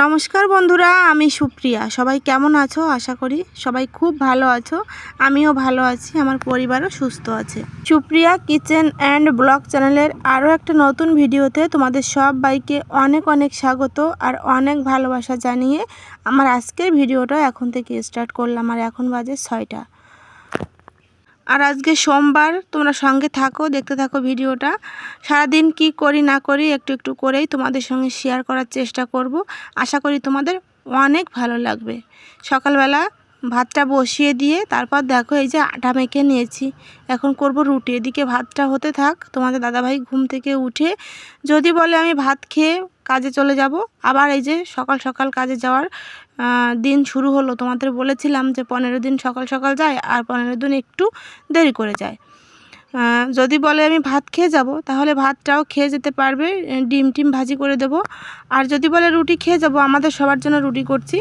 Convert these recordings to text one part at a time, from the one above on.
নমস্কার বন্ধুরা, আমি সুপ্রিয়া। সবাই কেমন আছো? আশা করি সবাই খুব ভালো আছো। আমিও ভালো আছি, আমার পরিবারও সুস্থ আছে। সুপ্রিয়া কিচেন অ্যান্ড ব্লগ চ্যানেলের আরও একটা নতুন ভিডিওতে তোমাদের সবাইকে অনেক অনেক স্বাগত আর অনেক ভালোবাসা জানিয়ে আমার আজকের ভিডিওটা এখন থেকে স্টার্ট করলাম। আর এখন বাজে 6টা। আর আজকে সোমবার, তোমরা সঙ্গে থাকো, দেখতে থাকো ভিডিওটা। সারাদিন কি করি না করি একটু একটু করেই তোমাদের সঙ্গে শেয়ার করার চেষ্টা করব। আশা করি তোমাদের অনেক ভালো লাগবে। সকালবেলা ভাতটা বসিয়ে দিয়ে তারপর দেখো এই যে আটা মেখে নিয়েছি, এখন করব রুটি। এদিকে ভাতটা হতে থাক। তোমাদের দাদাভাই ঘুম থেকে উঠে যদি বলে আমি ভাত খেয়ে কাজে চলে যাব, আবার এই যে সকাল সকাল কাজে যাওয়ার দিন শুরু হলো। তোমাদের বলেছিলাম যে 15 দিন সকাল সকাল যায় আর 15 দিন একটু দেরি করে যায়। যদি বলে আমি ভাত খেয়ে যাব, তাহলে ভাতটাও খেয়ে যেতে পারবে, ডিম টিম ভাজি করে দেব। আর যদি বলে রুটি খেয়ে যাব, আমাদের সবার জন্য রুটি করছি,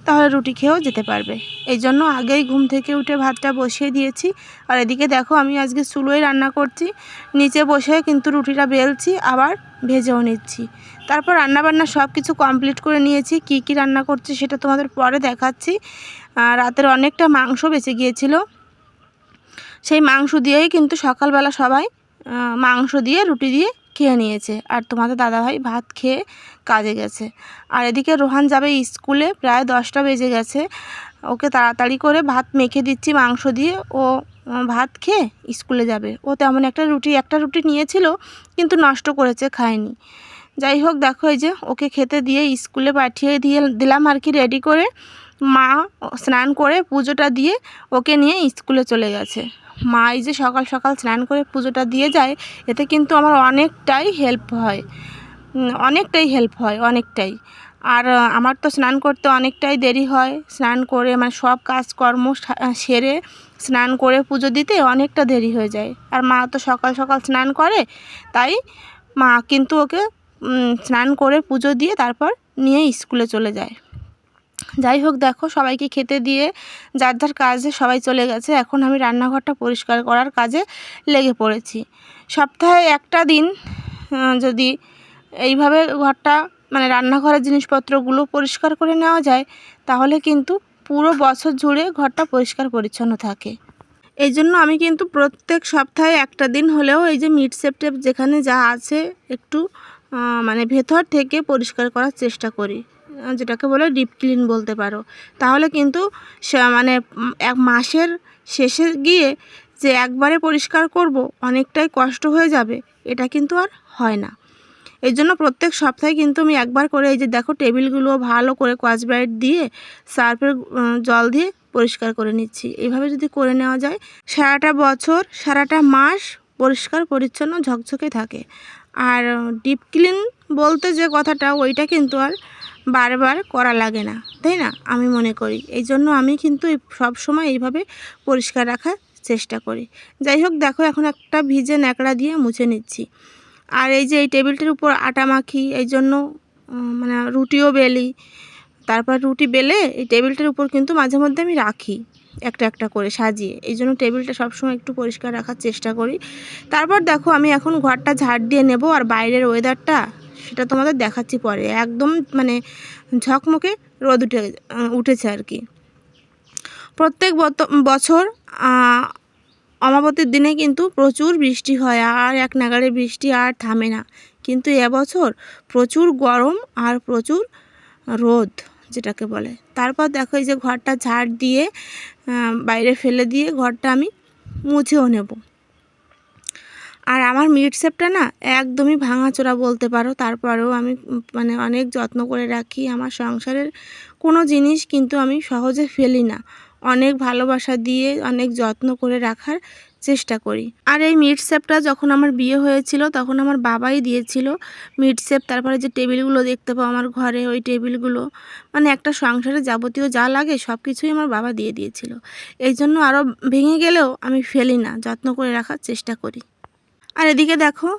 তাহলে রুটি খেয়েও যেতে পারবে। এই জন্য আগেই ঘুম থেকে উঠে ভাতটা বসিয়ে দিয়েছি। আর এদিকে দেখো আমি আজকে চুলোয় রান্না করছি, নিচে বসে কিন্তু রুটিটা বেলছি, আবার ভেজেও নিচ্ছি। তারপর রান্নাবান্না সব কিছু কমপ্লিট করে নিয়েছি। কি কি রান্না করছি সেটা তোমাদের পরে দেখাচ্ছি। রাতের অনেকটা মাংস বেঁচে গিয়েছিল, সেই মাংস দিয়েই কিন্তু সকালবেলা সবাই মাংস দিয়ে রুটি দিয়ে খেয়ে নিয়েছে। আর তোমাদের দাদাভাই ভাত খেয়ে কাজে গেছে। আর এদিকে রোহান যাবে স্কুলে, প্রায় 10টা বেজে গেছে। ওকে তাড়াতাড়ি করে ভাত মেখে দিচ্ছি মাংস দিয়ে, ও ভাত খেয়ে স্কুলে যাবে। ও তেমন একটা রুটি নিয়েছিল, কিন্তু নষ্ট করেছে, খায়নি। যাই হোক, দেখো এই যে ওকে খেতে দিয়ে স্কুলে পাঠিয়ে দিলাম আর কি, রেডি করে। মা স্নান করে পুজোটা দিয়ে ওকে নিয়ে স্কুলে চলে গেছে। মা এই যে সকাল সকাল স্নান করে পুজোটা দিয়ে যায়, এতে কিন্তু আমার অনেকটাই হেল্প হয়, অনেকটাই। আর আমার তো স্নান করতে অনেকটাই দেরি হয়। স্নান করে মানে সব কাজকর্ম সেরে স্নান করে পুজো দিতে অনেকটা দেরি হয়ে যায়। আর মা তো সকাল সকাল স্নান করে, তাই মা কিন্তু ওকে স্নান করে পুজো দিয়ে তারপর নিয়ে স্কুলে চলে যায়। যাই হোক, দেখো সবাইকে খেতে দিয়ে যার যার কাজে সবাই চলে গেছে। এখন আমি রান্নাঘরটা পরিষ্কার করার কাজে লেগে পড়েছি। সপ্তাহে একটা দিন যদি এইভাবে ঘরটা মানে রান্নাঘরের জিনিসপত্রগুলো পরিষ্কার করে নেওয়া যায়, তাহলে কিন্তু পুরো বছর জুড়ে ঘরটা পরিষ্কার পরিচ্ছন্ন থাকে। এই জন্য আমি কিন্তু প্রত্যেক সপ্তাহে একটা দিন হলেও এই যে মিড সেপ্টেপ যেখানে যা আছে একটু মানে ভেতর থেকে পরিষ্কার করার চেষ্টা করি, যেটাকে বলে ডিপ ক্লিন বলতে পারো। তাহলে কিন্তু মানে এক মাসের শেষে গিয়ে যে একবারে পরিষ্কার করব, অনেকটাই কষ্ট হয়ে যাবে, এটা কিন্তু আর হয় না। এই জন্য প্রত্যেক সপ্তাহে কিন্তু আমি একবার করে এই যে দেখো টেবিলগুলো ভালো করে স্কচ ব্রাইট দিয়ে সার্ফের জল দিয়ে পরিষ্কার করে নিচ্ছি। এইভাবে যদি করে নেওয়া যায়, সারাটা বছর সারাটা মাস পরিষ্কার পরিচ্ছন্ন ঝকঝকে থাকে। আর ডিপ ক্লিন বলতে যে কথাটা, ওইটা কিন্তু আর বারবার করা লাগে না, তাই না? আমি মনে করি এই জন্য আমি কিন্তু সব সময় এইভাবে পরিষ্কার রাখার চেষ্টা করি। যাই হোক, দেখো এখন একটা ভিজে ন্যাকড়া দিয়ে মুছে নিচ্ছি। আর এই যে এই টেবিলটির উপর আটা মাখি, এই জন্য মানে রুটিও বেলি। তারপর রুটি বেলে এই টেবিলটার উপর কিন্তু মাঝে মধ্যে আমি রাখি একটা একটা করে সাজিয়ে। এই জন্য টেবিলটা সবসময় একটু পরিষ্কার রাখার চেষ্টা করি। তারপর দেখো আমি এখন ঘরটা ঝাড় দিয়ে নেব। আর বাইরের ওয়েদারটা সেটা তোমাদের দেখাচ্ছি পরে। একদম মানে ঝকমকে রোদ উঠেছে আর কি। প্রত্যেক বছর অমাবস্যার দিনে কিন্তু প্রচুর বৃষ্টি হয়, আর এক নাগাড়ে বৃষ্টি আর থামে না। কিন্তু এবছর প্রচুর গরম আর প্রচুর রোদ, যেটাকে বলে। তারপর দেখো এই যে ঘরটা ঝাড় দিয়ে বাইরে ফেলে দিয়ে ঘরটা আমি মুছেও নেব। আর আমার মিড সেপটা না একদমই ভাঙাচোরা বলতে পারো, তারপরেও আমি মানে অনেক যত্ন করে রাখি। আমার সংসারের কোনো জিনিস কিন্তু আমি সহজে ফেলি না, অনেক ভালোবাসা দিয়ে অনেক যত্ন করে রাখার চেষ্টা করি। আর এই মিড সেপটা যখন আমার বিয়ে হয়েছিল, তখন আমার বাবাই দিয়েছিল মিড সেপ। তারপরে যে টেবিলগুলো দেখতে পাও আমার ঘরে, ওই টেবিলগুলো মানে একটা সংসারে যাবতীয় যা লাগে সব কিছুই আমার বাবা দিয়ে দিয়েছিল। এই জন্য আরও ভেঙে গেলেও আমি ফেলি না, যত্ন করে রাখার চেষ্টা করি। আর এদিকে দেখো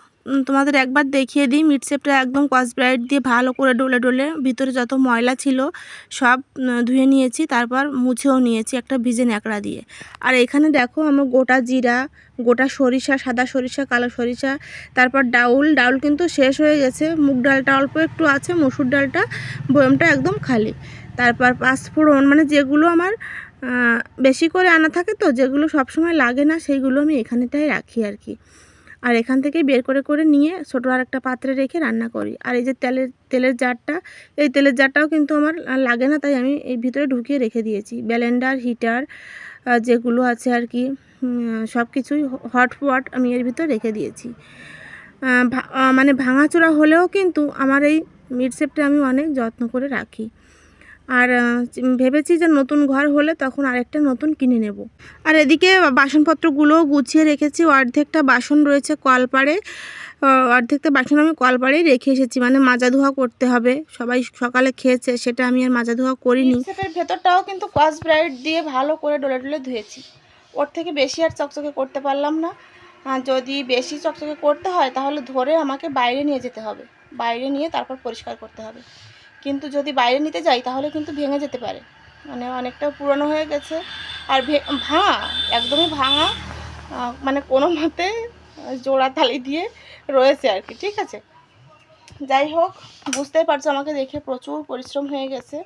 তোমাদের একবার দেখিয়ে দিই। মিটশেপটা একদম স্কচ ব্রাইট দিয়ে ভালো করে ডলে ডলে ভিতরে যত ময়লা ছিল সব ধুয়ে নিয়েছি, তারপর মুছেও নিয়েছি একটা ভিজে ন্যাকড়া দিয়ে। আর এখানে দেখো আমার গোটা জিরা, গোটা সরিষা, সাদা সরিষা, কালো সরিষা, তারপর ডাউল কিন্তু শেষ হয়ে গেছে, মুগ ডালটা অল্প একটু আছে, মসুর ডালটা বয়মটা একদম খালি। তারপর পাঁচফোড়ন, মানে যেগুলো আমার বেশি করে আনা থাকে তো, যেগুলো সবসময় লাগে না সেইগুলো আমি এখানেটাই রাখি আর কি। আর এখান থেকে বের করে নিয়ে ছোটো আর একটা পাত্রে রেখে রান্না করি। আর এই যে তেলের জারটা, এই তেলের জারটাও কিন্তু আমার লাগে না, তাই আমি এই ভিতরে ঢুকিয়ে রেখে দিয়েছি। ব্লেন্ডার, হিটার যেগুলো আছে আর কি, সব কিছুই হটপট আমি এর ভিতরে রেখে দিয়েছি। মানে ভাঙাচোরা হলেও কিন্তু আমার এই মিটশেপটা আমি অনেক যত্ন করে রাখি। আর ভেবেছি যে নতুন ঘর হলে তখন আরেকটা নতুন কিনে নেব। আর এদিকে বাসনপত্রগুলোও গুছিয়ে রেখেছি। অর্ধেকটা বাসন রয়েছে কলপাড়ে, অর্ধেকটা বাসন আমি কলপাড়েই রেখে এসেছি, মানে মাজা ধোয়া করতে হবে। সবাই সকালে খেয়েছে, সেটা আমি আর মাজা ধোয়া করিনি। সেটার ভেতরটাও কিন্তু স্কচ ব্রাইট দিয়ে ভালো করে ডলে ডলে ধুয়েছি। ওর থেকে বেশি আর চকচকে করতে পারলাম না। যদি বেশি চকচকে করতে হয় তাহলে ধরে আমাকে বাইরে নিয়ে যেতে হবে, বাইরে নিয়ে তারপর পরিষ্কার করতে হবে। কিন্তু যদি বাইরে নিতে যাই তাহলে কিন্তু ভেঙে যেতে পারে, মানে অনেকটা পুরনো হয়ে গেছে। আর ভাঙা, একদমই ভাঙা, মানে কোনো মতে জোড়া তালি দিয়ে রয়েছে আর কি। ঠিক আছে, যাই হোক, বুঝতেই পারছো আমাকে দেখে প্রচুর পরিশ্রম হয়ে গেছে।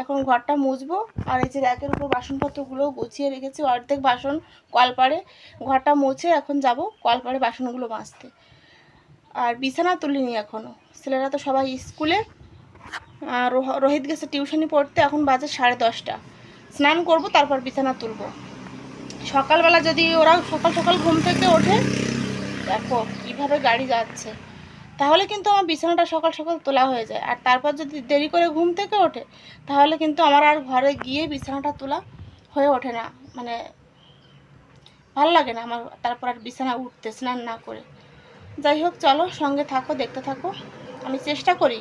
এখন ঘরটা মুছবো। আর এই যে র্যাকের উপর বাসনপত্রগুলোও গুছিয়ে রেখেছি, অর্ধেক বাসন কলপাড়ে। ঘরটা মুছে এখন যাব কলপাড়ে বাসনগুলো মাজতে। আর বিছানা তুলিনি এখনও, ছেলেরা তো সবাই স্কুলে, রোহিত গেছে টিউশনি পড়তে, এখন বাজে 10:30। স্নান করব, তারপর বিছানা তুলব। সকালবেলা যদি ওরা সকাল সকাল ঘুম থেকে ওঠে, দেখো কীভাবে গাড়ি যাচ্ছে, তাহলে কিন্তু আমার বিছানাটা সকাল সকাল তোলা হয়ে যায়। আর তারপর যদি দেরি করে ঘুম থেকে ওঠে তাহলে কিন্তু আমার আর ঘরে গিয়ে বিছানাটা তোলা হয়ে ওঠে না, মানে ভালো লাগে না আমার তারপর আর বিছানা উঠতে স্নান না করে। যাই হোক, চলো সঙ্গে থাকো, দেখতে থাকো। আমি চেষ্টা করি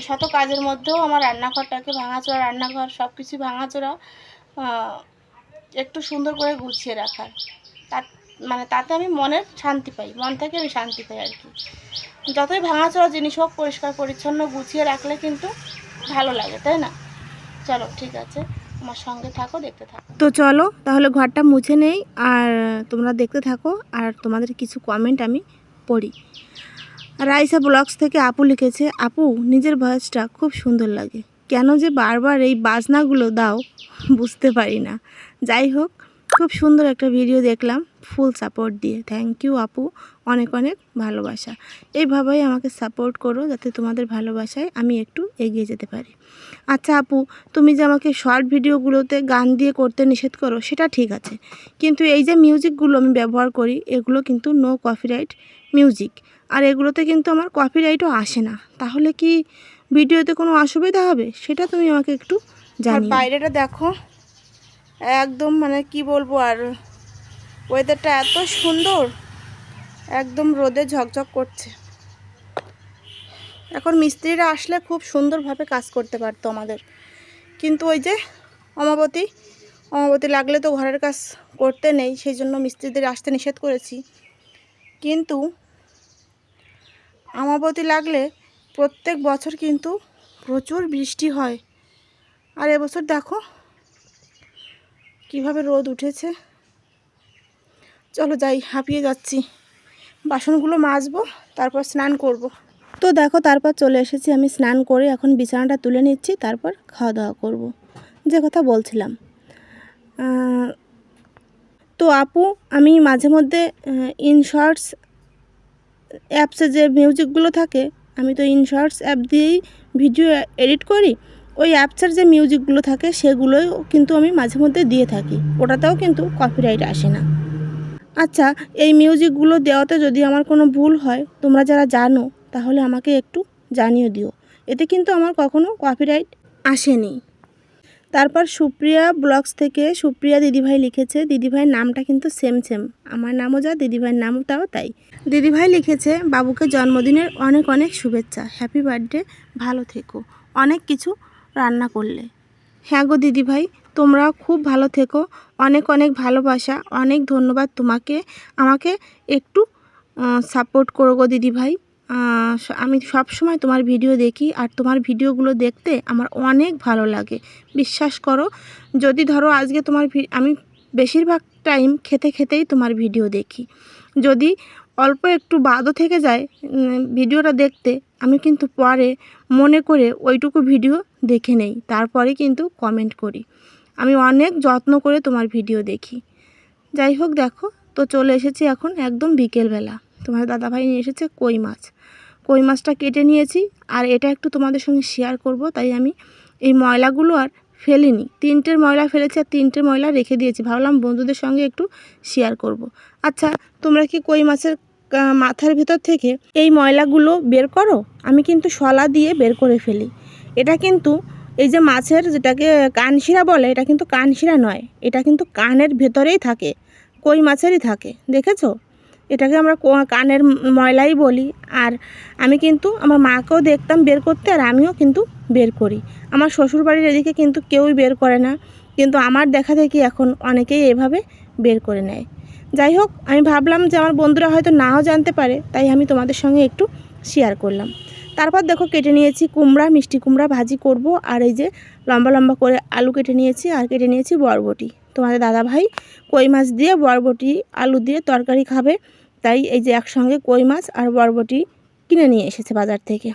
শত কাজের মধ্যেও আমার রান্নাঘরটাকে, ভাঙাচোরা রান্নাঘর সব কিছু ভাঙাচোরা, একটু সুন্দর করে গুছিয়ে রাখার। মানে তাতে আমি মনের শান্তি পাই, মন থেকে আমি শান্তি পাই আর কি। যতই ভাঙাচোরা জিনিস হোক, পরিষ্কার পরিচ্ছন্ন গুছিয়ে রাখলে কিন্তু ভালো লাগে, তাই না? চলো ঠিক আছে, আমার সঙ্গে থাকো, দেখতে থাকো। তো চলো তাহলে ঘরটা মুছে নেই, আর তোমরা দেখতে থাকো। আর তোমাদের কিছু কমেন্ট আমি পড়ি। রাইসা ব্লগস থেকে আপু লিখেছে, আপু নিজের ভয়েসটা খুব সুন্দর লাগে, কেন যে বারবার এই বাজনাগুলো দাও বুঝতে পারি না। যাই হোক, খুব সুন্দর একটা ভিডিও দেখলাম, ফুল সাপোর্ট দিয়ে। থ্যাংক ইউ আপু, অনেক অনেক ভালোবাসা। এইভাবেই আমাকে সাপোর্ট করো, যাতে তোমাদের ভালোবাসায় আমি একটু এগিয়ে যেতে পারি। আচ্ছা আপু, তুমি যে আমাকে শর্ট ভিডিওগুলোতে গান দিয়ে করতে নিষেধ করো, সেটা ঠিক আছে, কিন্তু এই যে মিউজিকগুলো আমি ব্যবহার করি, এগুলো কিন্তু নো কপিরাইট মিউজিক। আর এগুলোতে কিন্তু আমার কপিরাইটও আসে না। তাহলে কি ভিডিওতে কোনো অসুবিধা হবে, সেটা তুমি আমাকে একটু জানিও। বাইরেটা দেখো, একদম মানে কি বলবো, আর ওয়েদারটা এত সুন্দর, একদম রোদে ঝকঝক করছে। এখন মিস্ত্রিরা আসলে খুব সুন্দরভাবে কাজ করতে পারতো আমাদের, কিন্তু ওই যে অমাবতী লাগলে তো ঘরের কাজ করতে নেই, সেই জন্য মিস্ত্রিদের আসতে নিষেধ করেছি। কিন্তু অমাবতী লাগলে প্রত্যেক বছর কিন্তু প্রচুর বৃষ্টি হয়। আর এবছর দেখো কিভাবে রোদ উঠেছে। চলো যাই, হাঁপিয়ে যাচ্ছি। বাসনগুলো মাজবো, তারপর স্নান করব। তো দেখো, তারপর চলে এসেছি আমি স্নান করে, এখন বিছানাটা তুলে নিচ্ছি, তারপর খাওয়া দাওয়া করব, যে কথা বলছিলাম। তো আপু, আমি মাঝে মধ্যে ইনশর্টস অ্যাপসে যে মিউজিকগুলো থাকে, আমি তো ইনশর্টস অ্যাপ দিয়েই ভিডিও এডিট করি। ওই অ্যাপসের যে মিউজিকগুলো থাকে সেগুলোই কিন্তু আমি মাঝে মধ্যে দিয়ে থাকি, ওটাতেও কিন্তু কপিরাইট আসে না। আচ্ছা, এই মিউজিকগুলো দেওয়াতে যদি আমার কোনো ভুল হয়, তোমরা যারা জানো তাহলে আমাকে একটু জানিয়ে দিও, এতে কিন্তু আমার কখনো কপিরাইট আসেনি। তারপর সুপ্রিয়া ব্লগস থেকে সুপ্রিয়া দিদিভাই লিখেছে, দিদিভাইয়ের নামটা কিন্তু সেম আমার নামও যা, দিদিভাইয়ের নামটাও তাই। দিদিভাই লিখেছে, বাবুকে জন্মদিনের অনেক অনেক শুভেচ্ছা, হ্যাপি বার্থডে, ভালো থেকো, অনেক কিছু রান্না করলে। হ্যাঁ গো দিদিভাই, তোমরা খুব ভালো থেকো, অনেক অনেক ভালোবাসা, অনেক ধন্যবাদ তোমাকে আমাকে একটু সাপোর্ট করো গো দিদিভাই। আমি সব সময় তোমার ভিডিও দেখি আর তোমার ভিডিওগুলো দেখতে আমার অনেক ভালো লাগে, বিশ্বাস করো। যদি ধরো আজকে তোমার আমি বেশিরভাগ টাইম খেতে খেতেই তোমার ভিডিও দেখি। যদি অল্প একটু বাদও থেকে যায় ভিডিওটা দেখতে, আমি কিন্তু পরে মনে করে ওইটুকু ভিডিও দেখে নেই, তারপরে কিন্তু কমেন্ট করি। আমি অনেক যত্ন করে তোমার ভিডিও দেখি। যাই হোক, দেখো তো চলে এসেছি এখন একদম বিকেলবেলা। তোমার দাদাভাই নিয়ে এসেছে কই মাছ। কই মাছটা কেটে নিয়েছি, আর এটা একটু তোমাদের সঙ্গে শেয়ার করব, তাই আমি এই ময়লাগুলো আর ফেলিনি। 3টের ময়লা ফেলেছি আর 3টের ময়লা রেখে দিয়েছি, ভাবলাম বন্ধুদের সঙ্গে একটু শেয়ার করব। আচ্ছা, তোমরা কি কই মাছের মাথার ভেতর থেকে এই ময়লাগুলো বের করো? আমি কিন্তু শলা দিয়ে বের করে ফেলি। এটা কিন্তু এই যে মাছের যেটাকে কানশিরা বলে, এটা কিন্তু কানশিরা নয়, এটা কিন্তু কানের ভেতরেই থাকে, কই মাছেরই থাকে, দেখেছো? এটাকে আমরা কানের ময়লাই বলি। আর আমি কিন্তু আমার মাকেও দেখতাম বের করতে, আর আমিও কিন্তু বের করি। আমার শ্বশুরবাড়ির এদিকে কিন্তু কেউই বের করে না, কিন্তু আমার দেখা দেখি এখন অনেকেই এভাবে বের করে নেয়। যাই হোক, আমি ভাবলাম যে আমার বন্ধুরা হয়তো নাও জানতে পারে, তাই আমি তোমাদের সঙ্গে একটু শেয়ার করলাম। তারপর দেখো কেটে নিয়েছি কুমড়া, মিষ্টি কুমড়া ভাজি করব। আর এই যে লম্বা লম্বা করে আলু কেটে নিয়েছি, আর কেটে নিয়েছি বরবটি। তোমাদের দাদাভাই কই মাছ দিয়ে বরবটি আলু দিয়ে তরকারি খাবে, তাই এই যে একসঙ্গে কই মাছ আর বরবটি কিনে নিয়ে এসেছে বাজার থেকে।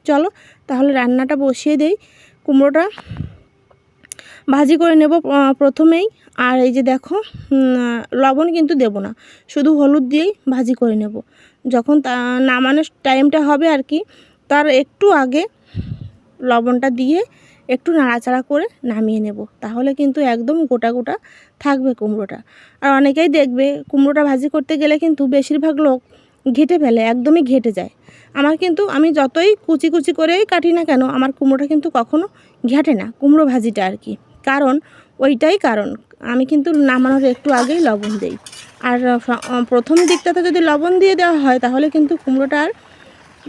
চলো তাহলে রান্নাটা বসিয়ে দেই। কুমড়োটা ভাজি করে নেব প্রথমেই। আর এই যে দেখো, লবণ কিন্তু দেব না, শুধু হলুদ দিয়েই ভাজি করে নেব। যখন নামানোর টাইমটা হবে আর কি, তার একটু আগে লবণটা দিয়ে একটু নাড়াচাড়া করে নামিয়ে নেব, তাহলে কিন্তু একদম গোটা গোটা থাকবে কুমড়োটা। আর অনেকেই দেখবে কুমড়োটা ভাজি করতে গেলে কিন্তু বেশিরভাগ লোক ঘেঁটে ফেলে, একদমই ঘেঁটে যায়। আমার কিন্তু আমি যতই কুচি কুচি করেই কাটি না কেন, আমার কুমড়োটা কিন্তু কখনো ঘেঁটে না, কুমড়ো ভাজিটা আর কি। কারণ ওইটাই কারণ, আমি কিন্তু নামানোর একটু আগেই লবণ দিই। আর প্রথম দিকটাতে যদি লবণ দিয়ে দেওয়া হয়, তাহলে কিন্তু কুমড়োটা আর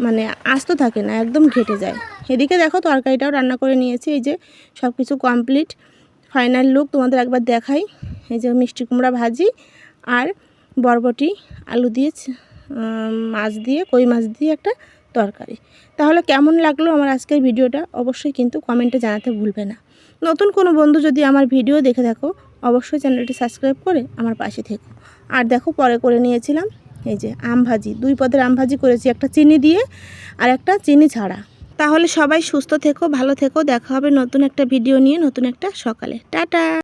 মানে আস্ত থাকে না, একদম ঘেঁটে যায়। এদিকে দেখো তরকারিটাও রান্না করে নিয়েছি, এই যে সব কিছু কমপ্লিট। ফাইনাল লুক তোমাদের একবার দেখাই। এই যে মিষ্টি কুমড়া ভাজি আর বরবটি আলু দিয়ে মাছ দিয়ে কই মাছ দিয়ে একটা তরকারি। তাহলে কেমন লাগলো আমার আজকের ভিডিওটা অবশ্যই কিন্তু কমেন্টে জানাতে ভুলবে না। নতুন কোনো বন্ধু যদি আমার ভিডিও দেখে থাকো, অবশ্যই চ্যানেলটি সাবস্ক্রাইব করে আমার পাশে থেকো। আর দেখো পরে করে নিয়েছিলাম এই যে আম ভাজি, 2 পদের আম ভাজি করেছি, একটা চিনি দিয়ে আর একটা চিনি ছাড়া। তাহলে সবাই সুস্থ থেকো, ভালো থেকো, দেখা হবে নতুন একটা ভিডিও নিয়ে নতুন একটা সকালে। টাটা।